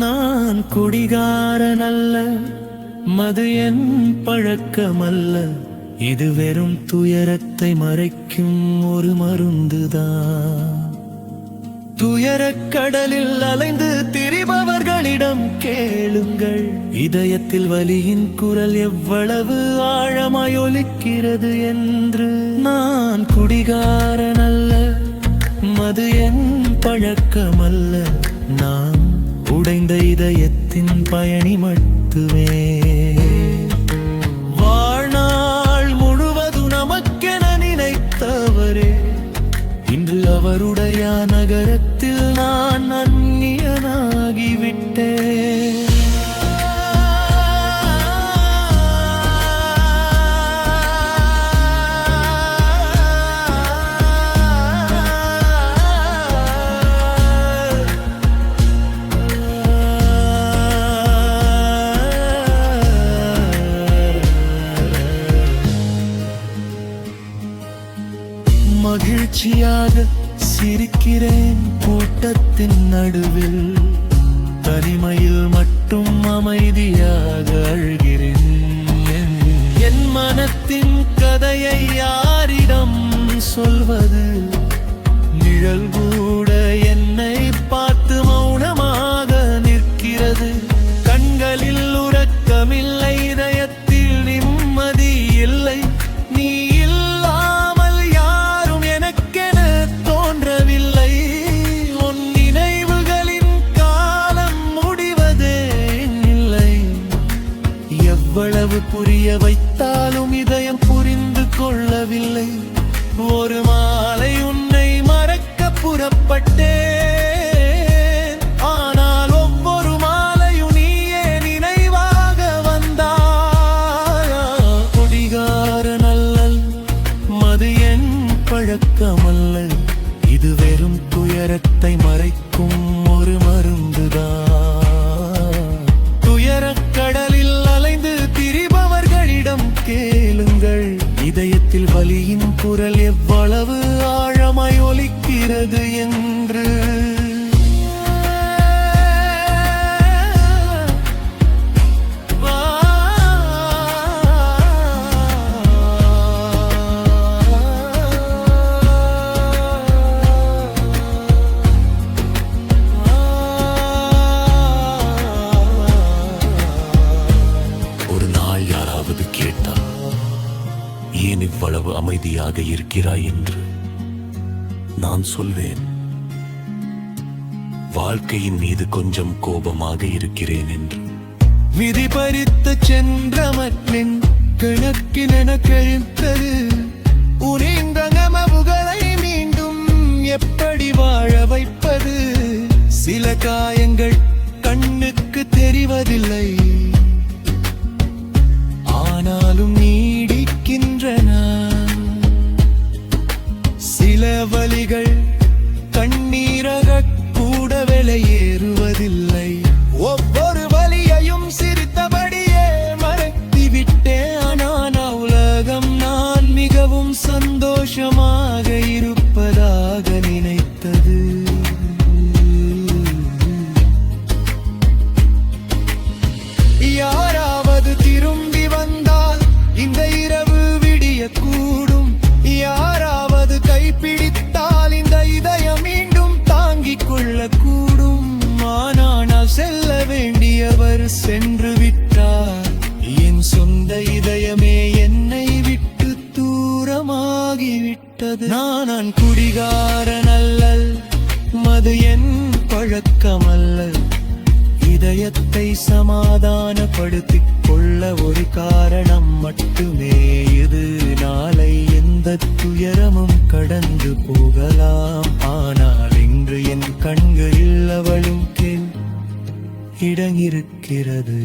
நான் குடிகாரனல்ல, மது என் பழக்கமல்ல. இது வெறும் துயரத்தை மறைக்கும் ஒரு மருந்துதான். துயரக் கடலில் அலைந்து திரிபவர்களிடம் கேளுங்கள், இதயத்தில் வலியின் குரல் எவ்வளவு ஆழமாய் ஒலிக்கிறது என்று. நான் குடிகாரனல்ல, மது என் பழக்கமல்ல. நான் உடைந்த இதயத்தின் பயணி மட்டுமே. வாழ்நாள் முழுவதும் நமக்கென நினைத்தவரே, இன்று அவருடைய நகரத்தில் நான் அந்நியனாகிவிட்டேன். மகிழ்ச்சியாக சிரிக்கிறேன் கூட்டத்தின் நடுவில், தனிமையில் மட்டும் அமைதியாக அழுகிறேன். என் மனத்தின் கதையை யாரிடம் சொல்வது? நிழல் கூட என்னை பார்த்து மௌனமாக நிற்கிறது. கண்களில் உறக்கமில்லை, இதயத்தில் நிம்மதி இல்லை. நீ எவ்வளவு புரிய வைத்தாலும் இதயம் புரிந்து கொள்ளவில்லை. ஒரு மாலை உன்னை மறக்க புறப்பட்டேன், ஆனால் ஒவ்வொரு மாலையும் நீயே நினைவாக வந்தாய். குடிகாரனல்ல, மது என் பழக்கமல்ல. இது வெறும் துயரத்தை மறைக்கும் ஒரு மருந்துதான். துயரக் கடலில் கேளுங்கள், இதயத்தில் வலியின் குரல் எவ்வளவு ஆழமாய் ஒலிக்கிறது என்று. ஏன் இவ்வளவு அமைதியாக இருக்கிறாய் என்று நான் சொல்வேன். வாழ்க்கையின் மீது கொஞ்சம் கோபமாக இருக்கிறேன் என்று. விதி பறித்து சென்ற மண்ணின் கணக்கினென கழித்தது. உனிந்த நமவுகளை மீண்டும் எப்படி வாழ வைப்பது? சில காயங்கள் கண்ணுக்கு தெரிவதில்லை, ஆனாலும் நீடிக்கின்றன. சில வலிகள் கண்ணீராக கூட வெளியேறுவதில்லை. ஒவ்வொரு வலியையும் சிரித்தபடியே மறைத்துவிட்டேன். நான் உலகம் நான் மிகவும் சந்தோஷமாக இருப்பதாக நினைத்தது. யாராவது திரும்பி வந்தால் இந்த இரவு விடியக்கூடும். யாராவது கைப்பிடித்தால் இந்த இதயம் மீண்டும் தாங்கிக் கொள்ளக்கூடும். ஆனால் செல்ல வேண்டியவர் சென்று விட்டார். என் சொந்த இதயமே என்னை விட்டு தூரமாகிவிட்டது. நான் குடிகாரனல்ல, மது என் பழக்கமல்ல. இதயத்தை சமாதானப்படுத்திக் கொள்ள ஒரு காரணம் மட்டுமே இது. நாளை எந்த துயரமும் கடந்து போகலாம், ஆனால் இன்று என் கண்களில் அவளும் கேள் இடங்கிருக்கிறது.